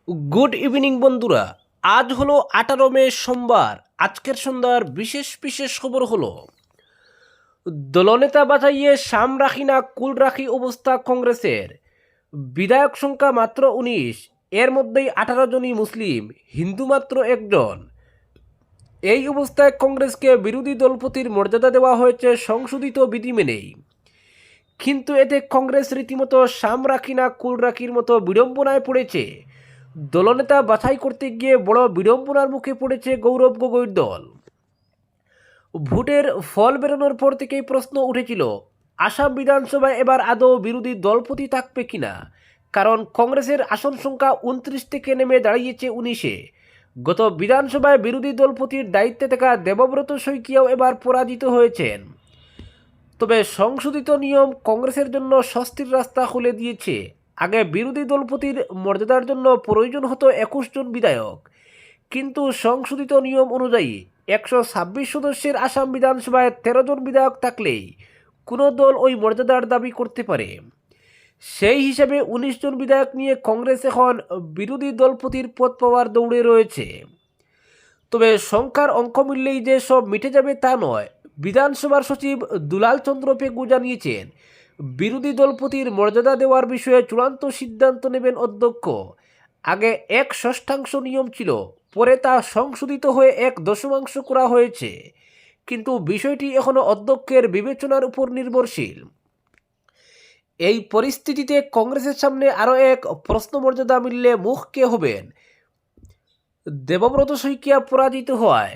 Good evening বন্ধুরা। আজ হলো 18 মে সোমবার। আজকের সন্ধ্যার বিশেষ বিশেষ খবর হলো দলনেতা বাছাইয়ে সাম রাখি না কুল রাখি অবস্থা কংগ্রেসের। বিধায়ক সংখ্যা মাত্র 19, এর মধ্যেই 18 জনই মুসলিম, হিন্দু মাত্র একজন। এই অবস্থায় কংগ্রেসকে বিরোধী দলপতির মর্যাদা দেওয়া হয়েছে সংশোধিত বিধি মেনেই। কিন্তু এতে কংগ্রেস রীতিমতো সাম রাখি না কুল রাখির মতো বিড়ম্বনায় পড়েছে। দলনেতা বাছাই করতে গিয়ে বড় বিড়ম্বনার মুখে পড়েছে গৌরব গগৈর দল। ভোটের ফল বেরোনোর পর থেকেই প্রশ্ন উঠেছিল আসাম বিধানসভায় এবার আদৌ বিরোধী দলপতি থাকবে কিনা, কারণ কংগ্রেসের আসন সংখ্যা 29 থেকে নেমে দাঁড়িয়েছে 19-এ। গত বিধানসভায় বিরোধী দলপতির দায়িত্বে থাকা দেবব্রত শইকীয়াও এবার পরাজিত হয়েছেন। তবে সংশোধিত নিয়ম কংগ্রেসের জন্য স্বস্তির রাস্তা খুলে দিয়েছে। আগে বিরোধী দলপতির মর্যাদার জন্য প্রয়োজন হতো 21 জন বিধায়ক, কিন্তু সংশোধিত নিয়ম অনুযায়ী 126 সদস্যের আসাম বিধানসভায় 13 জন বিধায়ক থাকলেই কোনো দল ওই মর্যাদার দাবি করতে পারে। সেই হিসাবে 19 জন বিধায়ক নিয়ে কংগ্রেস এখন বিরোধী দলপতির পদ পাওয়ার দৌড়ে রয়েছে। তবে সংখ্যার অঙ্ক মিললেই যে সব মিটে যাবে তা নয়। বিধানসভার সচিব দুলাল চন্দ্র পেগু জানিয়েছেন, বিরোধী দলপতির মর্যাদা দেওয়ার বিষয়ে চূড়ান্ত সিদ্ধান্ত নেবেন অধ্যক্ষ। আগে 1/6 নিয়ম ছিল, পরে তা সংশোধিত হয়ে 1/10 করা হয়েছে, কিন্তু বিষয়টি এখনও অধ্যক্ষের বিবেচনার উপর নির্ভরশীল। এই পরিস্থিতিতে কংগ্রেসের সামনে আরও এক প্রশ্ন, মর্যাদা মিললে মুখ কে হবেন। দেবব্রত শইকীয়া পরাজিত হওয়ায়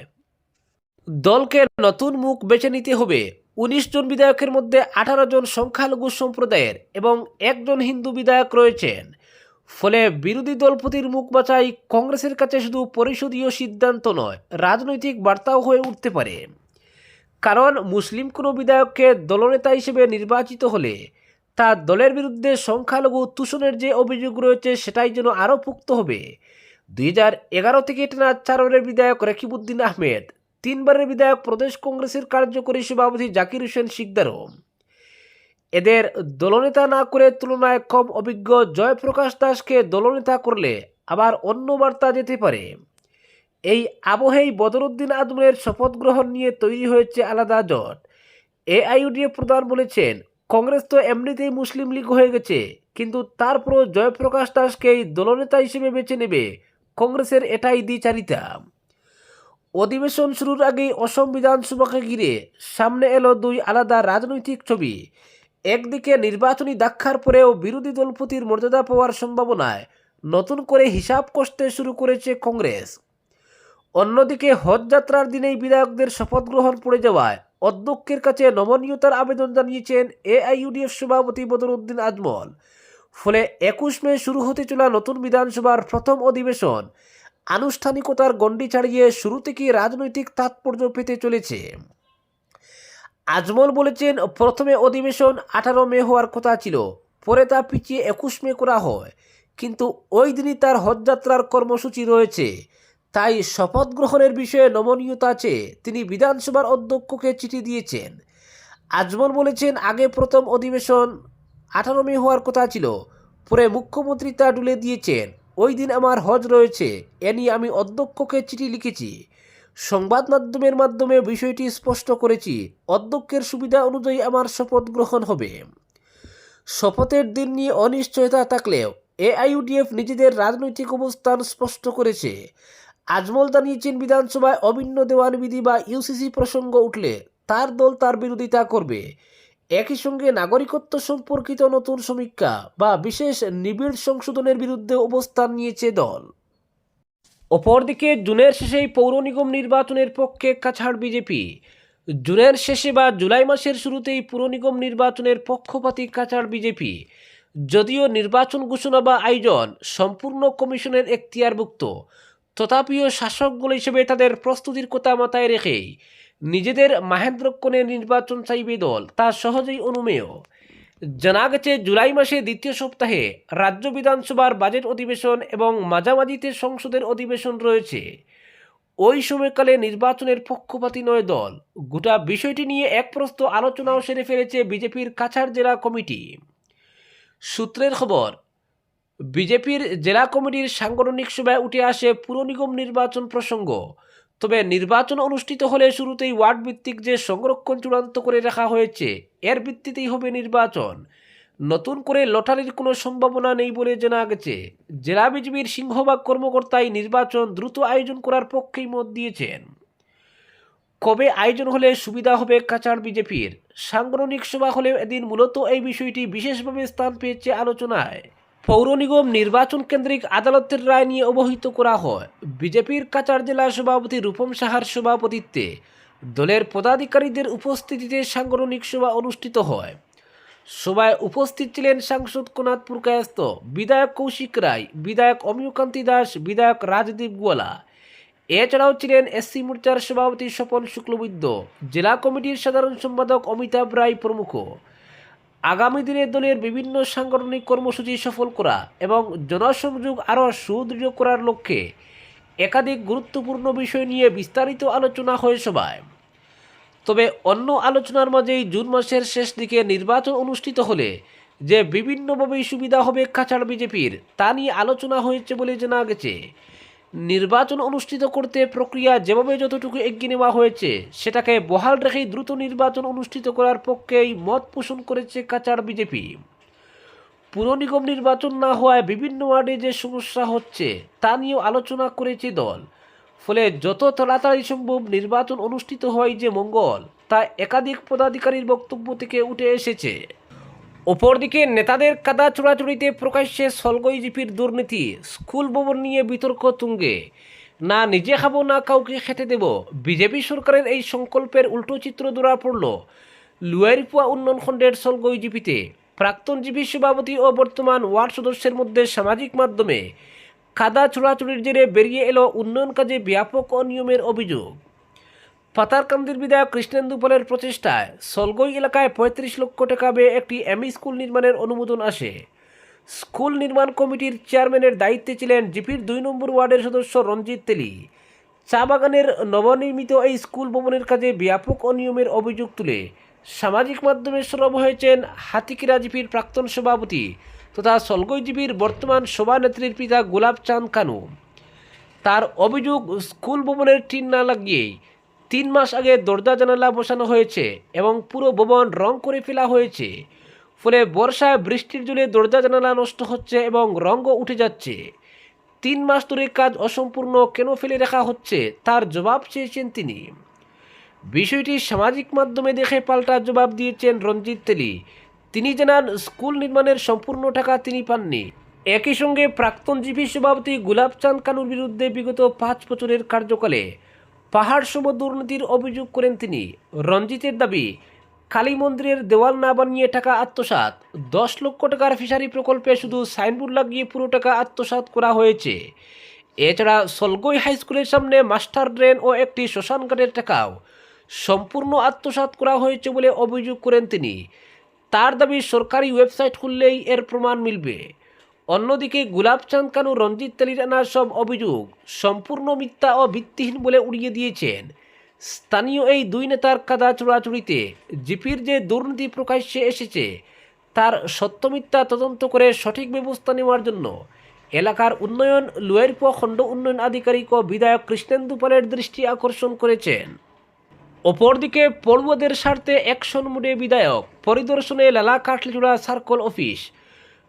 দলকে নতুন মুখ বেছে নিতে হবে। 19 জন বিধায়কের মধ্যে 18 জন সংখ্যালঘু সম্প্রদায়ের এবং 1 জন হিন্দু বিধায়ক রয়েছেন। ফলে বিরোধী দলপতির মুখ বাছাই কংগ্রেসের কাছে শুধু পরিষদীয় সিদ্ধান্ত নয়, রাজনৈতিক বার্তাও হয়ে উঠতে পারে। কারণ মুসলিম কোনো বিধায়ককে দলনেতা হিসেবে নির্বাচিত হলে তা দলের বিরুদ্ধে সংখ্যালঘু তুষণের যে অভিযোগ রয়েছে সেটাই যেন আরও পোক্ত হবে। 2011 থেকে টানা 4বারের বিধায়ক রকিবউদ্দিন আহমেদ, 3বারের বিধায়ক প্রদেশ কংগ্রেসের কার্যকরী সভাপতি জাকির হোসেন শিকদারও। এদের দলনেতা না করে তুলনায় কম অভিজ্ঞ জয়প্রকাশ দাসকে দলনেতা করলে আবার অন্য বার্তা যেতে পারে। এই আবহেই বদরুদ্দিন আজমলের শপথ গ্রহণ নিয়ে তৈরি হয়েছে আলাদা জট। এআইইউডিএফ প্রধান বলেছেন, কংগ্রেস তো এমনিতেই মুসলিম লীগ হয়ে গেছে, কিন্তু তারপরও জয়প্রকাশ দাসকেই দলনেতা হিসেবে বেছে নেবে কংগ্রেসের, এটাই দ্বিচারিতা। অধিবেশন শুরুর আগেই অসম বিধানসভাকে ঘিরে সামনে এলো দুই আলাদা রাজনৈতিক ছবি। একদিকে নির্বাচনী দাক্ষার পরেও বিরোধী দলপতির মর্যাদা পাওয়ার সম্ভাবনায় নতুন করে হিসাব কষতে শুরু করেছে কংগ্রেস। অন্যদিকে হজ যাত্রার দিনেই বিধায়কদের শপথ গ্রহণ পড়ে যাওয়ায় অধ্যক্ষের কাছে নমনীয়তার আবেদন জানিয়েছেন এআইইউডিএফ সভাপতি বদরুদ্দিন আজমল। ফলে 21 মে শুরু হতে চলা নতুন বিধানসভার প্রথম অধিবেশন আনুষ্ঠানিকতার গণ্ডি ছাড়িয়ে শুরু থেকেই রাজনৈতিক তাৎপর্য পেতে চলেছে। আজমল বলেছেন, প্রথমে অধিবেশন 18 মে হওয়ার কথা ছিল, পরে তা পিছিয়ে 21 মে করা হয়, কিন্তু ওই দিনই তার হজযাত্রার কর্মসূচি রয়েছে। তাই শপথ গ্রহণের বিষয়ে নমনীয়তা চেয়ে তিনি বিধানসভার অধ্যক্ষকে চিঠি দিয়েছেন। আজমল বলেছেন, আগে প্রথম অধিবেশন 18 মে হওয়ার কথা ছিল, পরে মুখ্যমন্ত্রী তা তুলে দিয়েছেন। ওই দিন আমার হজ রয়েছে, এ নিয়ে আমি অধ্যক্ষকে চিঠি লিখেছি। সংবাদ মাধ্যমের মাধ্যমে বিষয়টি স্পষ্ট করেছি। অধ্যক্ষের সুবিধা অনুযায়ী আমার শপথ গ্রহণ হবে। শপথের দিন নিয়ে অনিশ্চয়তা থাকলেও এআইইউডিএফ নিজেদের রাজনৈতিক অবস্থান স্পষ্ট করেছে। আজমল জানিয়েছেন, বিধানসভায় অভিন্ন দেওয়ানবিধি বা ইউসিসি প্রসঙ্গ উঠলে তার দল তার বিরোধিতা করবে। একই সঙ্গে নাগরিকত্ব সম্পর্কিত নতুন সমীক্ষা বা বিশেষ নিবিড় সংশোধনের বিরুদ্ধে অবস্থান নিয়েছে দল। অপরদিকে জুনের শেষেই পৌর নিগম নির্বাচনের পক্ষে কাছাড় বিজেপি। জুনের শেষে বা জুলাই মাসের শুরুতেই পুর নিগম নির্বাচনের পক্ষপাতী কাছাড় বিজেপি। যদিও নির্বাচন ঘোষণা বা আয়োজন সম্পূর্ণ কমিশনের এখতিয়ারভুক্ত, তথাপিও শাসক দল হিসেবে তাদের প্রস্তুতির কথা মাথায় রেখেই নিজেদের মাহেন্দ্রক্ষণে নির্বাচন চাইবে দল, তা সহজেই অনুমেয়। জানা গেছে, জুলাই মাসে দ্বিতীয় সপ্তাহে রাজ্য বিধানসভার বাজেট অধিবেশন এবং মাঝামাঝিতে সংসদের অধিবেশন রয়েছে। ওই সময়কালে নির্বাচনের পক্ষপাতী নয় দল। গোটা বিষয়টি নিয়ে এক প্রস্ত আলোচনাও সেরে ফেলেছে বিজেপির কাছাড় জেলা কমিটি। সূত্রের খবর, বিজেপির জেলা কমিটির সাংগঠনিক সভায় উঠে আসে পুর নিগম নির্বাচন প্রসঙ্গ। তবে নির্বাচন অনুষ্ঠিত হলে শুরুতেই ওয়ার্ড ভিত্তিক যে সংরক্ষণ চূড়ান্ত করে রাখা হয়েছে এর ভিত্তিতেই হবে নির্বাচন। নতুন করে লটারির কোনো সম্ভাবনা নেই বলে জানা গেছে। জেলা বিজেপির সিংহভাগ কর্মকর্তাই নির্বাচন দ্রুত আয়োজন করার পক্ষেই মত দিয়েছেন। কবে আয়োজন হলে সুবিধা হবে কাছাড় বিজেপির? সাংগঠনিক সভা হলেও এদিন মূলত এই বিষয়টি বিশেষভাবে স্থান পেয়েছে আলোচনায়। পৌর নিগম নির্বাচন কেন্দ্রিক আদালতের রায় নিয়ে অবহিত করা হয়। বিজেপির কাছাড় জেলা সভাপতি রূপম সাহার সভাপতিত্বে দলের পদাধিকারীদের উপস্থিতিতে সাংগঠনিক সভা অনুষ্ঠিত হয়। সভায় উপস্থিত ছিলেন সাংসদ কোনাথপুর কায়স্থ, বিধায়ক কৌশিক রায়, বিধায়ক অমিয়কান্তি দাস, বিধায়ক রাজদীপ গোয়ালা। এছাড়াও ছিলেন এসসি মোর্চার সভাপতি স্বপন শুক্লবৈদ্য, জেলা কমিটির সাধারণ সম্পাদক অমিতাভ রায় প্রমুখ। আগামী দিনে দলের বিভিন্ন সাংগঠনিক কর্মসূচি সফল করা এবং জনসংযোগ আরও সুদৃঢ় করার লক্ষ্যে একাধিক গুরুত্বপূর্ণ বিষয় নিয়ে বিস্তারিত আলোচনা হয় সভায়। তবে অন্য আলোচনার মাঝেই জুন মাসের শেষ দিকে নির্বাচন অনুষ্ঠিত হলে যে বিভিন্নভাবেই সুবিধা হবে কাছাড় বিজেপির তা নিয়ে আলোচনা হয়েছে বলে জানা গেছে। নির্বাচন অনুষ্ঠিত করতে প্রক্রিয়া যেভাবে যতটুকু এগিয়ে নেওয়া হয়েছে সেটাকে বহাল রেখেই দ্রুত নির্বাচন অনুষ্ঠিত করার পক্ষেই মত পোষণ করেছে কাছাড় বিজেপি। পুর নিগম নির্বাচন না হওয়ায় বিভিন্ন ওয়ার্ডে যে সমস্যা হচ্ছে তা নিয়েও আলোচনা করেছে দল। ফলে যত তাড়াতাড়ি সম্ভব নির্বাচন অনুষ্ঠিত হয় যে মঙ্গল তা একাধিক পদাধিকারীর বক্তব্য থেকে উঠে এসেছে। অপরদিকে নেতাদের কাদা চোরাচুরিতে প্রকাশ্যে সলগই জিপির দুর্নীতি, স্কুল ভবন নিয়ে বিতর্ক তুঙ্গে। না নিজে খাবো না কাউকে খেতে দেব, বিজেপি সরকারের এই সংকল্পের উল্টো চিত্র ধরা পড়ল লুয়াইরপুয়া উন্নয়ন খণ্ডের সলগই জিপিতে। প্রাক্তন জিপি সভাপতি ও বর্তমান ওয়ার্ড সদস্যের মধ্যে সামাজিক মাধ্যমে কাদা চোরাচুরির জেরে বেরিয়ে এলো উন্নয়ন কাজে ব্যাপক অনিয়মের অভিযোগ। পাতারকান্দির বিধায়ক কৃষ্ণেন্দু পালের প্রচেষ্টায় সলগই এলাকায় ৩৫ লক্ষ টাকা ব্যয়ে একটি এমই স্কুল নির্মাণের অনুমোদন আসে। স্কুল নির্মাণ কমিটির চেয়ারম্যানের দায়িত্বে ছিলেন জিপির ২ নম্বর ওয়ার্ডের সদস্য রঞ্জিত তেলি। চা বাগানের নবনির্মিত এই স্কুল ভবনের কাজে ব্যাপক অনিয়মের অভিযোগ তুলে সামাজিক মাধ্যমে সরব হয়েছেন হাতিকিরা জিপির প্রাক্তন সভাপতি তথা সলগই জিপির বর্তমান সভানেত্রীর পিতা গোলাপ চাঁদ কানু। তার অভিযোগ, স্কুল ভবনের টিন না লাগিয়েই ৩ মাস আগে দরজা জানালা বসানো হয়েছে এবং পুরো ভবন রং করে ফেলা হয়েছে। ফলে বর্ষায় বৃষ্টির জলে দরজা জানালা নষ্ট হচ্ছে এবং রঙও উঠে যাচ্ছে। ৩ মাস ধরে কাজ অসম্পূর্ণ কেন ফেলে রাখা হচ্ছে তার জবাব চেয়েছেন তিনি। বিষয়টি সামাজিক মাধ্যমে দেখে পাল্টা জবাব দিয়েছেন রঞ্জিত তেলি। তিনি জানান, স্কুল নির্মাণের সম্পূর্ণ টাকা তিনি পাননি। একই সঙ্গে প্রাক্তন জিপি সভাপতি গোলাপ চাঁদ কানুর বিরুদ্ধে বিগত ৫ বছরের কার্যকালে পাহাড় সম দুর্নীতির অভিযোগ করেন তিনি। রঞ্জিতের দাবি, কালী মন্দিরের দেওয়াল না বানিয়ে টাকা আত্মসাৎ, ১০ লক্ষ টাকার ফিশারি প্রকল্পে শুধু সাইনবোর্ড লাগিয়ে পুরো টাকা আত্মসাৎ করা হয়েছে। এছাড়া সলগই হাই স্কুলের সামনে মাস্টার ড্রেন ও একটি শ্মশানঘাটের টাকাও সম্পূর্ণ আত্মসাৎ করা হয়েছে বলে অভিযোগ করেন তিনি। তার দাবি, সরকারি ওয়েবসাইট খুললেই এর প্রমাণ মিলবে। অন্যদিকে গোলাপ চাঁদ কানু রঞ্জিত তেলির আনা সব অভিযোগ সম্পূর্ণ মিথ্যা ও ভিত্তিহীন বলে উড়িয়ে দিয়েছেন। স্থানীয় এই দুই নেতার কাদা চোরাচুরিতে জিপির যে দুর্নীতি প্রকাশ্যে এসেছে তার সত্যমিথ্যা তদন্ত করে সঠিক ব্যবস্থা নেওয়ার জন্য এলাকার উন্নয়ন লুয়াইরপুয়া খণ্ড উন্নয়ন আধিকারিক ও বিধায়ক কৃষ্ণেন্দু পালের দৃষ্টি আকর্ষণ করেছেন। অপরদিকে পড়ুয়াদের স্বার্থে অ্যাকশন মুডে বিধায়ক, পরিদর্শনে লালা কাঠলিজোড়া সার্কল অফিস।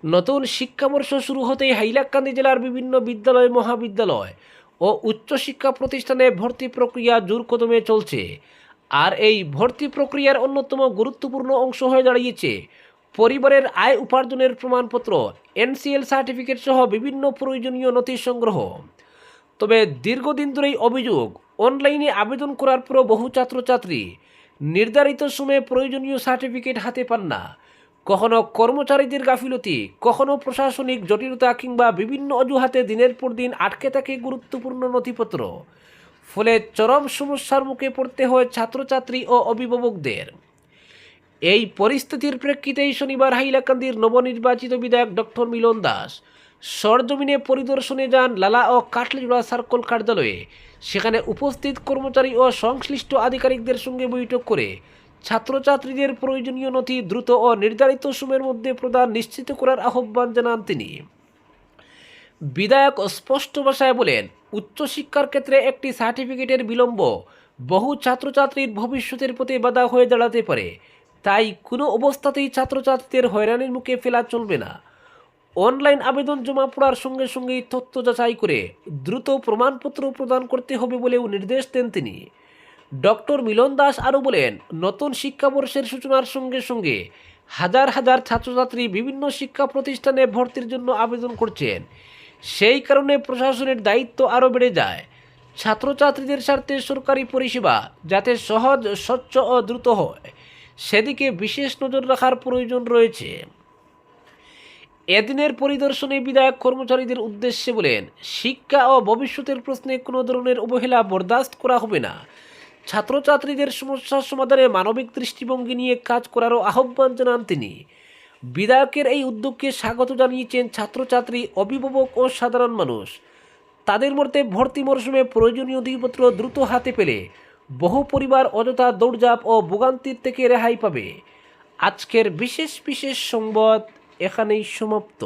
নতুন শিক্ষাবর্ষ শুরু হতেই হাইলাকান্দি জেলার বিভিন্ন বিদ্যালয়, মহাবিদ্যালয় ও উচ্চশিক্ষা প্রতিষ্ঠানে ভর্তি প্রক্রিয়া জোর কদমে চলছে। আর এই ভর্তি প্রক্রিয়ার অন্যতম গুরুত্বপূর্ণ অংশ হয়ে দাঁড়িয়েছে পরিবারের আয় উপার্জনের প্রমাণপত্র, এনসিএল সার্টিফিকেট সহ বিভিন্ন প্রয়োজনীয় নথি সংগ্রহ। তবে দীর্ঘদিন ধরেই অভিযোগ, অনলাইনে আবেদন করার পরও বহু ছাত্রছাত্রী নির্ধারিত সময়ে প্রয়োজনীয় সার্টিফিকেট হাতে পান না। কখনো কর্মচারীদের গাফিলতি, কখনো প্রশাসনিক জটিলতা কিংবা বিভিন্ন অজুহাতে দিনের পর দিন আটকে থাকে গুরুত্বপূর্ণ নথিপত্র। ফলে চরম সমস্যার মুখে পড়তে হয় ছাত্রছাত্রী ও অভিভাবকদের। এই পরিস্থিতির প্রেক্ষিতেই শনিবার হাইলাকান্দির নবনির্বাচিত বিধায়ক ডক্টর মিলন দাস সরজমিনে পরিদর্শনে যান লালা ও কাঠলিজোড়া সার্কল কার্যালয়ে। সেখানে উপস্থিত কর্মচারী ও সংশ্লিষ্ট আধিকারিকদের সঙ্গে বৈঠক করে ছাত্রছাত্রীদের প্রয়োজনীয় নথি দ্রুত ও নির্ধারিত সময়ের মধ্যে প্রদান নিশ্চিত করার আহ্বান জানান তিনি। বিধায়ক স্পষ্ট ভাষায় বলেন, উচ্চশিক্ষার ক্ষেত্রে একটি সার্টিফিকেটের বিলম্ব বহু ছাত্রছাত্রীর ভবিষ্যতের প্রতি বাধা হয়ে দাঁড়াতে পারে। তাই কোনো অবস্থাতেই ছাত্রছাত্রীদের হয়রানির মুখে ফেলা চলবে না। অনলাইন আবেদন জমা পড়ার সঙ্গে সঙ্গেই তথ্য যাচাই করে দ্রুত প্রমাণপত্র প্রদান করতে হবে বলেও নির্দেশ দেন তিনি। ডক্টর মিলন দাস আরও বলেন, নতুন শিক্ষাবর্ষের সূচনার সঙ্গে সঙ্গে হাজার হাজার ছাত্রছাত্রী বিভিন্ন শিক্ষা প্রতিষ্ঠানে ভর্তির জন্য আবেদন করছেন। সেই কারণে প্রশাসনের দায়িত্ব আরও বেড়ে যায়। ছাত্রছাত্রীদের স্বার্থে সরকারি পরিষেবা যাতে সহজ, স্বচ্ছ ও দ্রুত হয়, সেদিকে বিশেষ নজর রাখার প্রয়োজন রয়েছে। এদিনের পরিদর্শনে বিধায়ক কর্মচারীদের উদ্দেশ্যে বলেন, শিক্ষা ও ভবিষ্যতের প্রশ্নে কোনো ধরনের অবহেলা বরদাস্ত করা হবে না। ছাত্রছাত্রীদের সমস্যার সমাধানে মানবিক দৃষ্টিভঙ্গি নিয়ে কাজ করারও আহ্বান জানান তিনি। বিধায়কের এই উদ্যোগকে স্বাগত জানিয়েছেন ছাত্রছাত্রী, অভিভাবক ও সাধারণ মানুষ। তাদের মধ্যে ভর্তি মরশুমে প্রয়োজনীয় নথিপত্র দ্রুত হাতে পেলে বহু পরিবার অযথা দৌড়ঝাঁপ ও ভোগান্তির থেকে রেহাই পাবে। আজকের বিশেষ সংবাদ এখানেই সমাপ্ত।